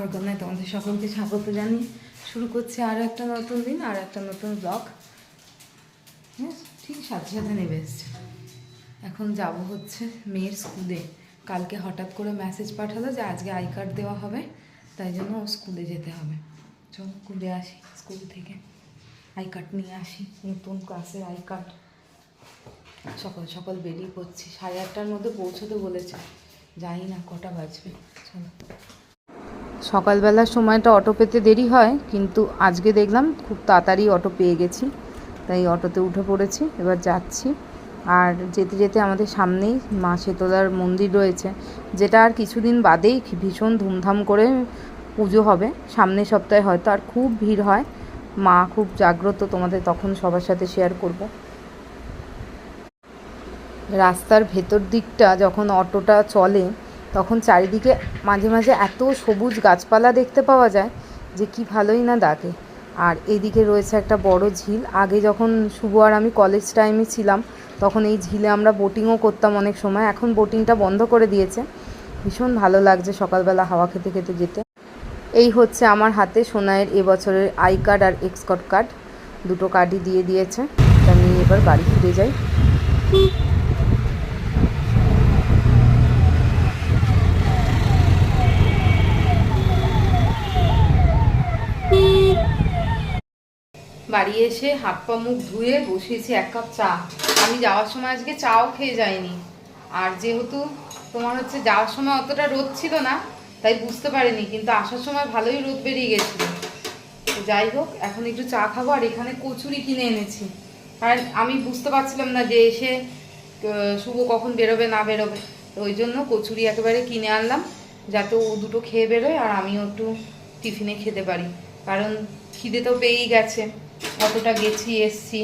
দরকার নাই। তোমাদের সকলকে স্বাগত জানিয়ে শুরু করছে আরও একটা নতুন দিন, আর একটা নতুন ব্লগ। হ্যাঁ, ঠিক সাথে সাথে নেমে এসছে। এখন যাব হচ্ছে মেয়ের স্কুলে। কালকে হঠাৎ করে মেসেজ পাঠালো যে আজকে আই কার্ড দেওয়া হবে, তাই জন্য ও স্কুলে যেতে হবে। চল স্কুলে আসি, স্কুল থেকে আই কার্ড নিয়ে আসি, নতুন ক্লাসের আই কার্ড। সকাল সকাল বেরিয়ে পড়ছি, 8:30টার মধ্যে পৌঁছতে বলেছে, জানি না কটা বাজবে। চলো। সকালবেলার সময়টা অটো পেতে দেরি হয়, কিন্তু আজকে দেখলাম খুব তাড়াতাড়ি অটো পেয়ে গেছি, তাই অটোতে উঠে পড়েছি। এবার যাচ্ছি। আর যেতে যেতে আমাদের সামনেই মা শেতলার মন্দির রয়েছে, যেটা আর কিছুদিন বাদেই ভীষণ ধুমধাম করে পুজো হবে। সামনের সপ্তাহে হয়তো, আর খুব ভিড় হয়, মা খুব জাগ্রত, তোমাদের তখন সবার সাথে শেয়ার করব। রাস্তার ভেতর দিকটা যখন অটোটা চলে, তখন চারিদিকে মাঝে মাঝে এত সবুজ গাছপালা দেখতে পাওয়া যায় যে কি ভালোই না লাগে। আর এইদিকে রয়েছে একটা বড় ঝিল। আগে যখন শুভ আর আমি কলেজ টাইমে ছিলাম, তখন এই ঝিলে আমরা বোটিংও করতাম অনেক সময়। এখন বোটিংটা বন্ধ করে দিয়েছে। ভীষণ ভালো লাগছে সকালবেলা হাওয়া খেতে খেতে যেতে। এই হচ্ছে আমার হাতে সোনাইয়ের এবছরের আই কার্ড আর এক্সকট কার্ড, দুটো কার্ডই দিয়ে দিয়েছে। এটা নিয়ে এবার বাড়ি ফিরে যাই। বাড়ি এসে হাত পা মুখ ধুয়ে বসিয়েছি এক কাপ চা। আমি যাওয়ার সময় আজকে চাও খেয়ে যাইনি, আর যেহেতু তোমার হচ্ছে যাওয়ার সময় অতটা রোদ ছিল না, তাই বুঝতে পারিনি, কিন্তু আসার সময় ভালোই রোদ বেরিয়ে গেছিলো। তো যাই হোক, এখন একটু চা খাবো। আর এখানে কচুরি কিনে এনেছি, কারণ আমি বুঝতে পারছিলাম না যে এসে শুভ কখন বেরোবে না বেরোবে, তো ওই জন্য কচুরি একেবারে কিনে আনলাম, যাতে ও দুটো খেয়ে বেরোয় আর আমিও একটু টিফিনে খেতে পারি, কারণ খিদে তো পেয়েই গেছে। অতটা গেছি এসছি,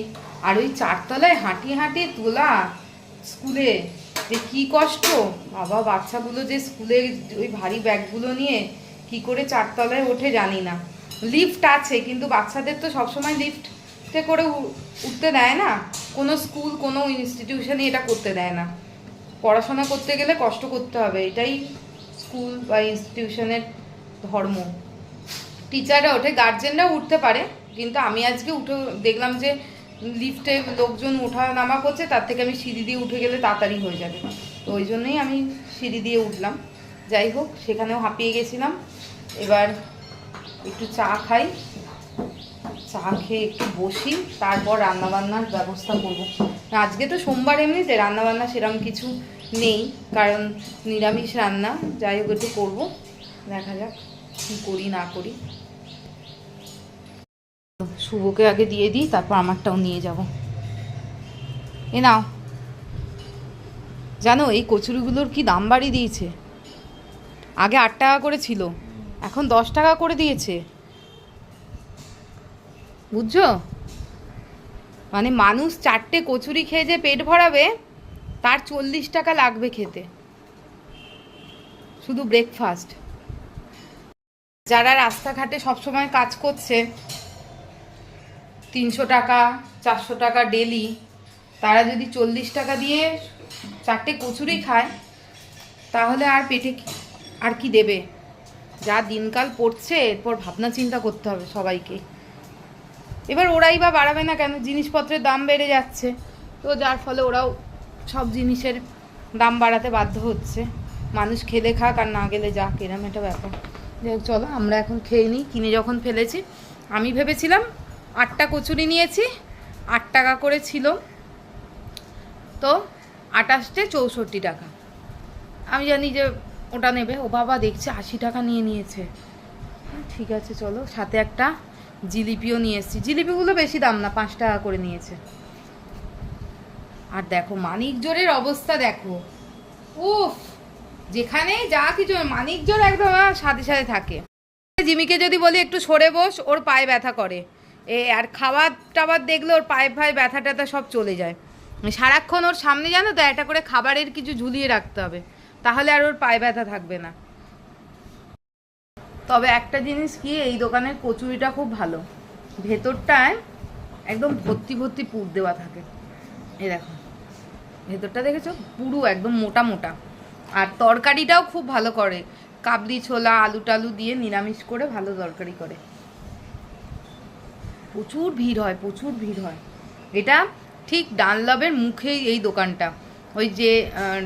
আর ওই 4তলায় হাঁটিয়ে হাঁটিয়ে তোলা স্কুলে যে কী কষ্ট বাবা। বাচ্চাগুলো যে স্কুলে ওই ভারী ব্যাগগুলো নিয়ে কি করে 4তলায় ওঠে জানি না। লিফট আছে, কিন্তু বাচ্চাদের তো সবসময় লিফটে করে উঠতে দেয় না, কোনো স্কুল কোনো ইনস্টিটিউশনে এটা করতে দেয় না। পড়াশোনা করতে গেলে কষ্ট করতে হবে, এটাই স্কুল বা ইনস্টিটিউশনের ধর্ম। টিচাররা ওঠে, গার্জেনরাও উঠতে পারে, কিন্তু আমি আজকে উঠে দেখলাম যে লিফটে লোকজন ওঠা নামা করছে, তার থেকে আমি সিঁড়ি দিয়ে উঠে গেলে তাড়াতাড়ি হয়ে যাবে, তো ওই জন্যই আমি সিঁড়ি দিয়ে উঠলাম। যাই হোক, সেখানেও হাঁপিয়ে গেছিলাম। এবার একটু চা খাই, চা খেয়ে একটু বসি, তারপর রান্নাবান্নার ব্যবস্থা করব। আজকে তো সোমবার, এমনিতে রান্নাবান্না সেরকম কিছু নেই, কারণ নিরামিষ রান্না। যাই হোক, একটু করবো, দেখা যাক কী করি না করি। শুভকে আগে দিয়ে দিই, তারপর আমারটাও নিয়ে যাব। এ নাও। জানো এই কচুরিগুলোর কি দাম বাড়িয়ে দিয়েছে? আগে 8 টাকা করে ছিল, এখন 10 টাকা করে দিয়েছে, বুঝছো? মানে মানুষ 4টে কচুরি খেয়ে যে পেট ভরাবে, তার 40 টাকা লাগবে খেতে, শুধু ব্রেকফাস্ট। যারা রাস্তাঘাটে সবসময় কাজ করছে, 300 টাকা 400 টাকা ডেলি, তারা যদি 40 টাকা দিয়ে 4টে কচুরি খায়, তাহলে আর পেটে আর কি দেবে? যা দিনকাল পড়ছে, এরপর ভাবনা চিন্তা করতে হবে সবাইকে। এবার ওরাই বা বাড়াবে না কেন? জিনিসপত্রের দাম বেড়ে যাচ্ছে, তো যার ফলে ওরাও সব জিনিসের দাম বাড়াতে বাধ্য হচ্ছে। মানুষ খেলে খাক আর না গেলে যাক, এরম একটা ব্যাপার। যাই হোক, চলো আমরা এখন খেয়ে নিই। কিনে যখন ফেলেছি, আমি ভেবেছিলাম 8টা কচুরি নিয়েছি, 8 টাকা করে ছিল, তো 28টে 64 টাকা। আমি জানি যে ওটা নেবে, ও বাবা দেখছে 80 টাকা নিয়ে নিয়েছে। ঠিক আছে চলো, সাথে একটা জিলিপিও নিয়ে এসেছি। জিলিপিগুলো বেশি দাম না, 5 টাকা করে নিয়েছে। আর দেখো মানিকজোড়ের অবস্থা দেখো, উফ, যেখানে যা কিছু মানিকজোড় একদম সাথে সাথে থাকে। জিমিকে যদি বলি একটু সরে বস, ওর পায়ে ব্যথা করে। আর খাবার টাবার দেখলে ওর পায়ে ব্যথা ট্যাথা সব চলে যায়। সারাক্ষণ ওর সামনে জানো তো একটা করে খাবারের কিছু ঝুলিয়ে রাখতে হবে, তাহলে আর ওর পায়ে ব্যথা থাকবে না। তবে একটা জিনিস কি, এই দোকানের কচুরিটা খুব ভালো, ভেতরটায় একদম ভর্তি ভর্তি পুর দেওয়া থাকে। এই দেখো ভেতরটা দেখেছো, পুরো একদম মোটা মোটা। আর তরকারিটাও খুব ভালো করে, কাবলি ছোলা আলু টালু দিয়ে নিরামিষ করে ভালো তরকারি করে। প্রচুর ভিড় হয়, প্রচুর ভিড় হয়। এটা ঠিক ডানলবের মুখেই এই দোকানটা। ওই যে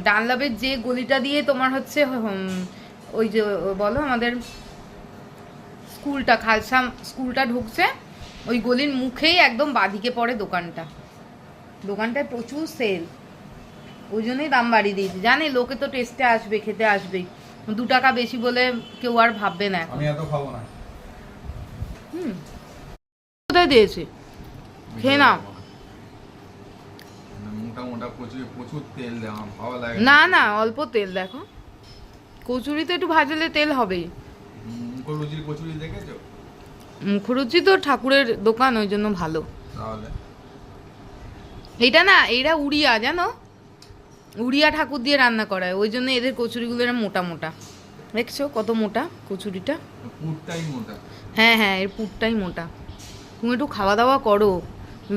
ডানলবের যে গলিটা দিয়ে তোমার হচ্ছে ওই যে বলো আমাদের স্কুলটা, খালসা স্কুলটা ঢুকছে, ওই গলির মুখেই একদম বাঁদিকে পড়ে দোকানটা। দোকানটায় প্রচুর সেল, ওই জন্যই দাম বাড়িয়ে দিয়েছে। জানি লোকে তো টেস্টে আসবে, খেতে আসবে, 2 টাকা বেশি বলে কেউ আর ভাববে না। আমি এত খাবো না। কোথায় দিয়েছে? খেয়ে নাও। মোটা মোটা কচুরি, প্রচুর তেল দেওয়া, ভালো লাগে না না, অল্প তেল। দেখো কচুরিতে একটু ভাজলে তেল হবেই। মুখরুচির কচুরি দেখেছো? মুখরুচি তো ঠাকুরের দোকান, ওই জন্য ভালো। তাহলে এইটা না, এরা উড়িয়া, জানো, উড়িয়া ঠাকুর দিয়ে রান্না করায়, ওই জন্য এদের কচুরিগুলো এরা মোটা মোটা। দেখছো কত মোটা কচুরিটা? পুরটাই মোটা। হ্যাঁ হ্যাঁ, এর পুরটাই মোটা। তুমি একটু খাওয়া দাওয়া করো।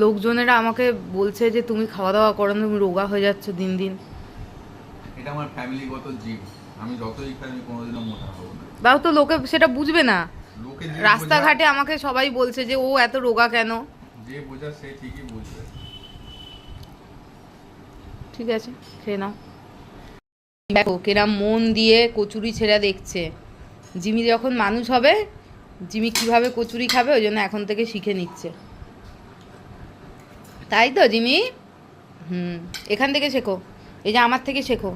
লোকজনেরা আমাকে বলছে যে তুমি খাওয়া দাওয়া করো না, তুমি রোগা হয়ে যাচ্ছ দিন দিন। এটা আমার ফ্যামিলিগত জীব, আমি যতই খাই আমি কোনোদিনও মোটা হব না। তাও তো লোকে সেটা বুঝবে না। লোকে রাস্তাঘাটে আমাকে সবাই বলছে যে ও এত রোগা কেন। যে বোঝা সে ঠিকই বুঝবে। ঠিক আছে, খেয়ে নাও। দেখো কেরাম মন দিয়ে কচুরি ছেঁড়া দেখছে। জিমি যখন মানুষ হবে, জিমি কিভাবে কচুরি খাবে, ওই জন্য এখন থেকে শিখে নিচ্ছে। তাই তো জিমি? এখান থেকে শেখো, এই যে আমার থেকে শেখো।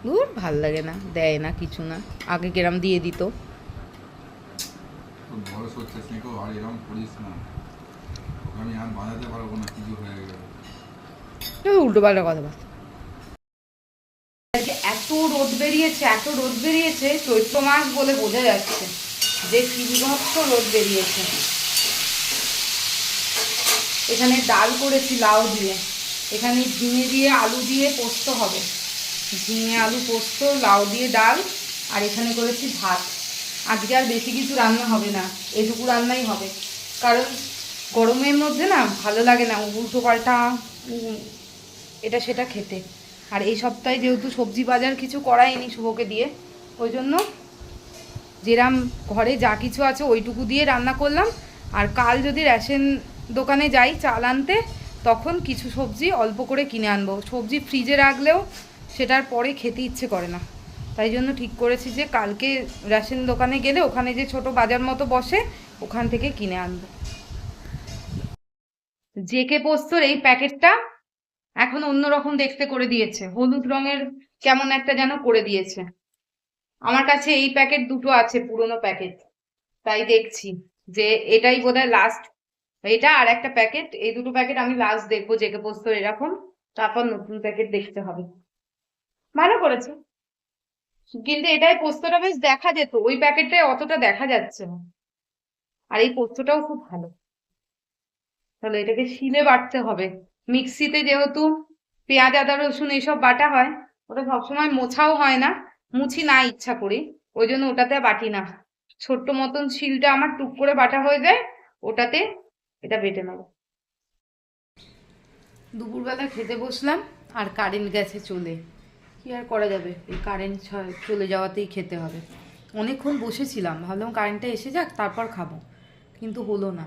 দূর, ভাল লাগে না, দেয় না কিছু না। আগে কেরাম দিয়ে দিত। বড় সচ্ছে শেখো, আর এরকম করিস না, আমি আর বাঁধাতে পারবো না, কিছু হয়ে গেল। উল্টো পাল্টা কথা বল। এত রোদ বেরিয়েছে, এত রোদ বেরিয়েছে, চৈত্র মাস বলে বোঝা যাচ্ছে যে কি বিভৎস রোদ বেরিয়েছে। এখানে ডাল করেছি লাউ দিয়ে, এখানে ঝিঙে দিয়ে আলু দিয়ে পোস্ত হবে। ঝিঙে আলু পোস্ত, লাউ দিয়ে ডাল, আর এখানে করেছি ভাত। আজকে আর বেশি কিছু রান্না হবে না, এটুকু রান্নাই হবে। কারণ গরমের মধ্যে না ভালো লাগে না উল্টো পাল্টা এটা সেটা খেতে। আর এই সপ্তাহে যেহেতু সবজি বাজার কিছু করাইনি শুভকে দিয়ে, ওই জন্য যেরাম ঘরে যা কিছু আছে ওইটুকু দিয়ে রান্না করলাম। আর কাল যদি রেশন দোকানে যাই চাল আনতে, তখন কিছু সবজি অল্প করে কিনে আনবো। সবজি ফ্রিজে রাখলেও সেটার পরে খেতে ইচ্ছে করে না, তাই জন্য ঠিক করেছি যে কালকে রেশন দোকানে গেলে ওখানে যে ছোট বাজার মতো বসে, ওখান থেকে কিনে আনবো। জেকে পোস্তর এই প্যাকেটটা এখন অন্যরকম দেখতে করে দিয়েছে, হলুদ রঙের কেমন একটা যেন করে দিয়েছে। আমার কাছে এই প্যাকেট দুটো আছে, পুরনো প্যাকেট, তাই দেখছি যে এটাই বোধহয় লাস্ট। এটা আর একটা প্যাকেট, এই দুটো প্যাকেট আমি লাস্ট দেখবো জেকে পোস্তর এরকম, তারপর নতুন প্যাকেট দেখতে হবে। ভালো করেছে, কিন্তু এটাই পোস্তটা বেশ দেখা যেত, ওই প্যাকেটটায় অতটা দেখা যাচ্ছে না। আর এই পোস্তটাও খুব ভালো। তাহলে এটাকে শিলে বাটতে হবে। মিক্সিতে যেহেতু পেঁয়াজ আদা রসুন এইসব বাটা হয়, ওটা সবসময় মোছাও হয় না, মুছি না ইচ্ছা করি, ওই জন্য ওটাতে বাটি না। ছোট্ট মতন শিলটা আমার টুক করে বাটা হয়ে যায়, ওটাতে এটা বেটে নেব। দুপুরবেলা খেতে বসলাম আর কারেন্ট গেছে চলে। কি আর করা যাবে, এই কারেন্ট চলে যাওয়াতেই খেতে হবে। অনেকক্ষণ বসেছিলাম, ভাবলাম কারেন্টটা এসে যাক তারপর খাবো, কিন্তু হলো না,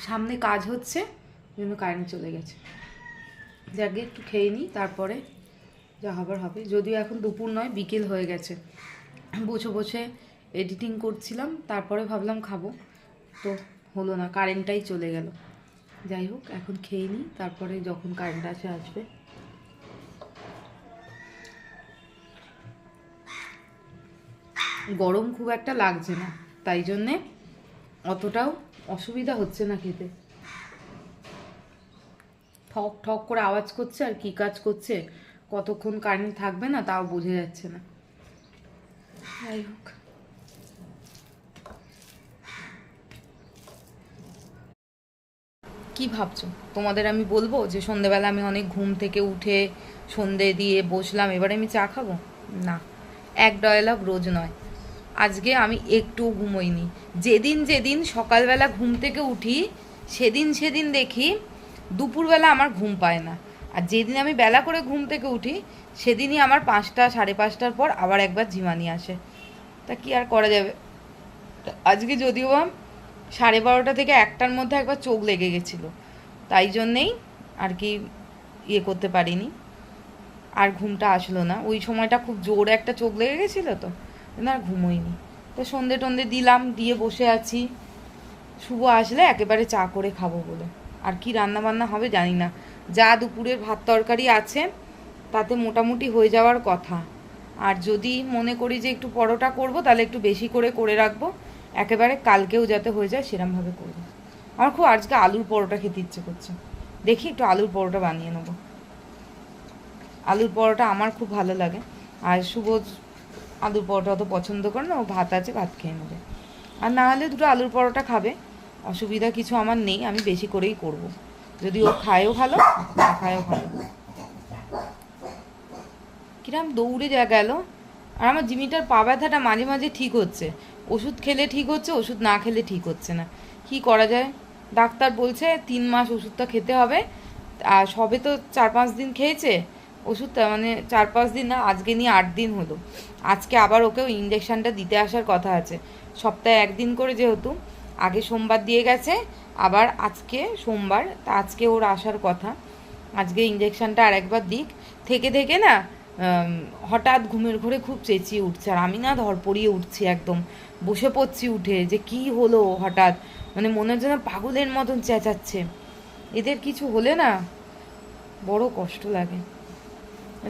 সামনে কাজ হচ্ছে, জন্য কারেন্ট চলে গেছে। যাকে একটু খেয়ে নিই, তারপরে যা হবার হবে। যদিও এখন দুপুর নয়, বিকেল হয়ে গেছে। বসে বসে এডিটিং করছিলাম, তারপরে ভাবলাম খাবো, তো হলো না, কারেন্টটাই চলে গেল। যাই হোক, এখন খেয়ে নিই, তারপরে যখন কারেন্ট আসবে। গরম খুব একটা লাগছে না, তাই জন্যে অতটাও অসুবিধা হচ্ছে না খেতে। ঠক ঠক করে আওয়াজ করছে, আর কি কাজ করছে, কতক্ষণ কারেন্ট থাকবে না তাও বোঝা যাচ্ছে না। যাই হোক, কি ভাবছো? তোমাদের আমি বলবো যে সন্ধেবেলা আমি অনেক ঘুম থেকে উঠে সন্ধে দিয়ে বসলাম, এবারে আমি চা খাবো? না, এক ডায়লগ রোজ নয়। আজকে আমি একটুও ঘুমোইনি। যেদিন যেদিন সকালবেলা ঘুম থেকে উঠি, সেদিন দেখি দুপুরবেলা আমার ঘুম পায় না। আর যেদিন আমি বেলা করে ঘুম থেকে উঠি সেদিনই আমার 5টা 5:30টার পর আবার একবার ঝিমানি আসে। তা কি আর করা যাবে। আজকে যদিও বা 12:30 থেকে 1টার মধ্যে একবার চোখ লেগে গেছিলো, তাই জন্যেই আর কি ইয়ে করতে পারিনি, আর ঘুমটা আসলো না। ওই সময়টা খুব জোরে একটা চোখ লেগে গেছিলো তো, আর ঘুমোইনি। তো সন্ধে টন্ধে দিলাম, দিয়ে বসে আছি। শুভ আসলে একেবারে চা করে খাবো বলে। আর কি রান্না বান্না হবে জানি না, যা দুপুরের ভাত তরকারি আছে তাতে মোটামুটি হয়ে যাওয়ার কথা। আর যদি মনে করি যে একটু পরোটা করব তাহলে একটু বেশি করে করে রাখবো, একেবারে কালকেও যাতে হয়ে যায় সেরমভাবে করবো। আমার খুব আজকে আলুর পরোটা খেতে ইচ্ছে করছে, দেখি একটু আলুর পরোটা বানিয়ে নেবো। আলুর পরোটা আমার খুব ভালো লাগে, আর শুভ আলুর পরোটা অত পছন্দ করে না, ও ভাত আছে ভাত খেয়ে নেবে। আর না হলে দুটো আলুর পরোটা খাবে, অসুবিধা কিছু আমার নেই, আমি বেশি করেই করব। যদি ও খায়ও ভালো, না খায়ও ভালো। কিরম দৌড়ে যা গেল। আর আমার জিমিটার পা ব্যথাটা মাঝে মাঝে ঠিক হচ্ছে, ওষুধ খেলে ঠিক হচ্ছে, ওষুধ না খেলে ঠিক হচ্ছে না। কি করা যায়? ডাক্তার বলছে 3 মাস ওষুধটা খেতে হবে। আর সবে তো 4-5 দিন খেয়েছে ওষুধটা, মানে 4-5 দিন না, আজকে নিয়ে 8 দিন হলো। আজকে আবার ওকেও ইঞ্জেকশানটা দিতে আসার কথা আছে, সপ্তাহে 1 দিন করে, যেহেতু আগে সোমবার দিয়ে গেছে, আবার আজকে সোমবার, তা আজকে ওর আসার কথা। আজকে ইঞ্জেকশানটা আর একবার দিক। থেকে থেকে না হঠাৎ ঘুমের ঘোরে খুব চেঁচিয়ে উঠছে, আর আমি না ধরপড়িয়ে উঠছি, একদম বসে পড়ছি উঠে, যে কি হলো হঠাৎ, মানে মনে হচ্ছে না পাগলের মতন চেঁচাচ্ছে। এদের কিছু হলে না বড় কষ্ট লাগে।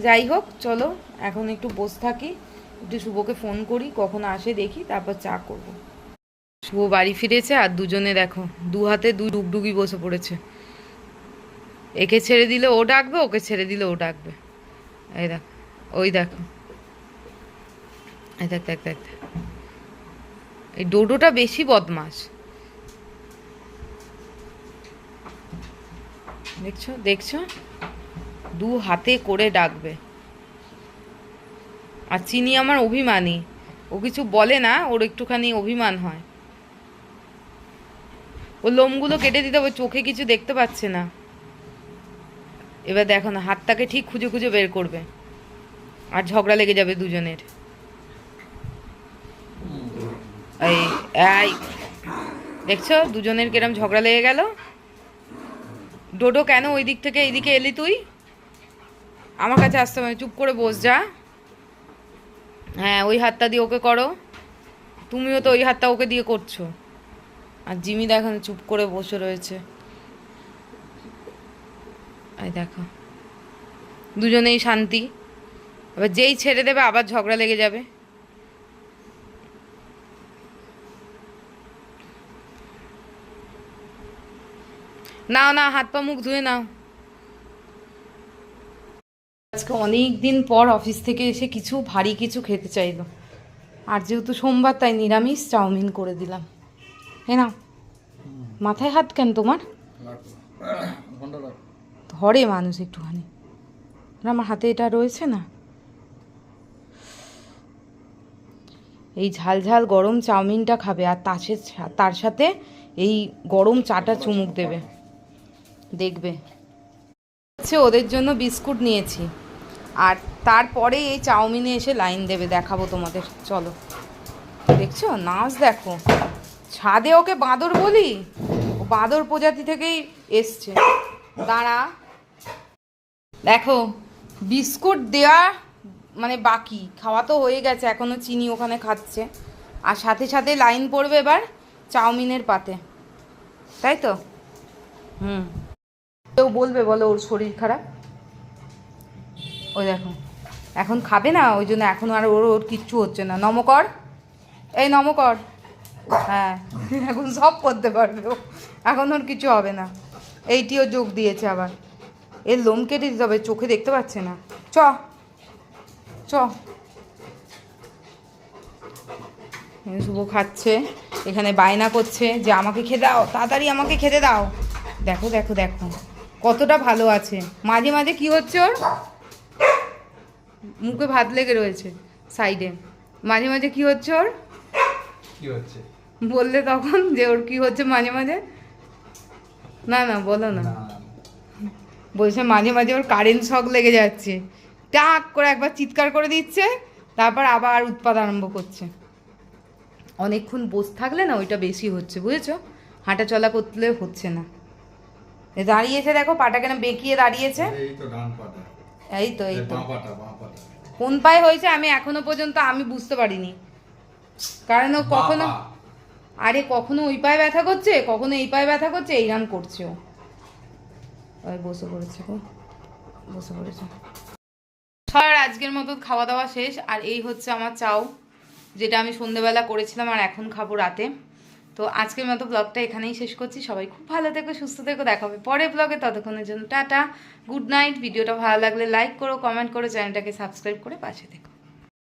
যাই হোক, চলো এখন একটু বসে থাকি, একটু শুভকে ফোন করি, কখন আসে দেখি, তারপর চা করব। শুভ বাড়ি ফিরেছে, আর দুজনে দেখো 2 হাতে 2 ডুগডুগি বসে পড়েছে। একে ছেড়ে দিলে ও ডাকবে, ওকে ছেড়ে দিলে ও ডাকবে। এই দেখ, ওই দেখো, এই দেখ দেখ দেখ, এই ডোডোটা বেশি বদমাস, দেখছো দেখছো, 2 হাতে করে ডাকবে। আর চিনি আমার অভিমানী, ও কিছু বলে না, ওর একটুখানি অভিমান হয়। ও লোমগুলো কেটে দিতে হবে, চোখে কিছু দেখতে পাচ্ছে না। এবার দেখো না, হাতটাকে ঠিক খুঁজে খুঁজে বের করবে, আর ঝগড়া লেগে যাবে দুজনের। এই এই দেখছো দুজনের কিরম ঝগড়া লেগে গেল। ডোডো কেন ওই দিক থেকে এইদিকে এলি তুই? আমার কাছে আসতে হবে, চুপ করে বস যা। হ্যাঁ, ওই হাতটা দিয়ে ওকে করো, তুমিও তো ওই হাতটা ওকে দিয়ে করছো। আর জিমি দেখো চুপ করে বসে রয়েছে। এই দেখো, দুজনেই শান্তি। এবার যেই ছেড়ে দেবে আবার ঝগড়া লেগে যাবে। নাও না, হাত পা মুখ ধুয়ে নাও। আজকে অনেক দিন পর অফিস থেকে এসে কিছু ভারী কিছু খেতে চাইলো, আর যেহেতু সোমবার তাই নিরামিষ চাউমিন করে দিলাম। হ্যাঁ নাও। মাথায় হাত কেন তোমার? ধরে মানুষ একটুখানি, আমার হাতে এটা রয়েছে না। এই ঝাল ঝাল গরম চাউমিনটা খাবে, আর তার সাথে এই গরম চাটা চুমুক দেবে, দেখবে। হচ্ছে ওদের জন্য বিস্কুট নিয়েছি, আর তারপরে এই চাউমিনে এসে লাইন দেবে, দেখাবো তোমাদের, চলো। দেখছো নাচ দেখো, ছাদে ওকে বাঁদর বলি, ও বাঁদর প্রজাতি থেকেই এসছে। দাঁড়া, দেখো বিস্কুট দেওয়া মানে বাকি, খাওয়া তো হয়ে গেছে, এখনও চিনি ওখানে খাচ্ছে, আর সাথে সাথে লাইন পড়বে এবার চাউমিনের পাতে, তাই তো? কেউ বলবে বলো ওর শরীর খারাপ? ওই দেখো এখন খাবে না, ওই জন্য এখন আর ওর ওর কিচ্ছু হচ্ছে না। নমকর, এই নমকর, হ্যাঁ এখন সব করতে পারবে ও, এখন ওর কিছু হবে না। এইটিও যোগ দিয়েছে আবার, এর লোম কেটে দিতে হবে, চোখে দেখতে পাচ্ছে না। চ চ, শুভ খাচ্ছে, এখানে বায়না করছে যে আমাকে খেতে দাও, তাড়াতাড়ি আমাকে খেতে দাও। দেখো দেখো দেখো কতটা ভালো আছে। মাঝে মাঝে কি হচ্ছে ওর মুখে ভাত লেগে রয়েছে সাইডে, মাঝে মাঝে কি হচ্ছে ওর, কি হচ্ছে বললে তখন যে ওর কি হচ্ছে মাঝে মাঝে? না না বলো না, বলছে মাঝে মাঝে ওর কারেন্ট শক লেগে যাচ্ছে, টাক করে একবার চিৎকার করে দিচ্ছে, তারপর আবার উৎপাত আরম্ভ করছে। অনেকক্ষণ বসে থাকলে না ওইটা বেশি হচ্ছে, বুঝেছো? হাঁটা চলা করলে হচ্ছে না। দাঁড়িয়েছে দেখো, পাটা কেন বেঁকিয়ে দাঁড়িয়েছে। এই তো ডান পাটা, এই তো বাঁ পাটা, বাঁ পাটা। কোন পায়ে হয়েছে আমি এখনো পর্যন্ত আমি বুঝতে পারিনি, কারণ ও কখনো, আরে কখনো ওই পায়ে ব্যথা করছে, কখনো এই পায়ে ব্যথা করছে, এইরাম করছে ও। ওই বসে পড়েছে গো, বসে পড়েছে। সবার আজকের মতো খাওয়া দাওয়া শেষ, আর এই হচ্ছে আমার চাও, যেটা আমি সন্ধ্যেবেলা করেছিলাম আর এখন খাবো রাতে। তো আজকের মতো ব্লগটা এখানেই শেষ করছি। সবাই খুব ভালো থেকো, সুস্থ থেকো, দেখা হবে পরের ব্লগে। ততক্ষণের জন্য টাটা, গুড নাইট। ভিডিওটা ভালো লাগলে লাইক করো, কমেন্ট করো, চ্যানেলটাকে সাবস্ক্রাইব করে পাশে থেকো।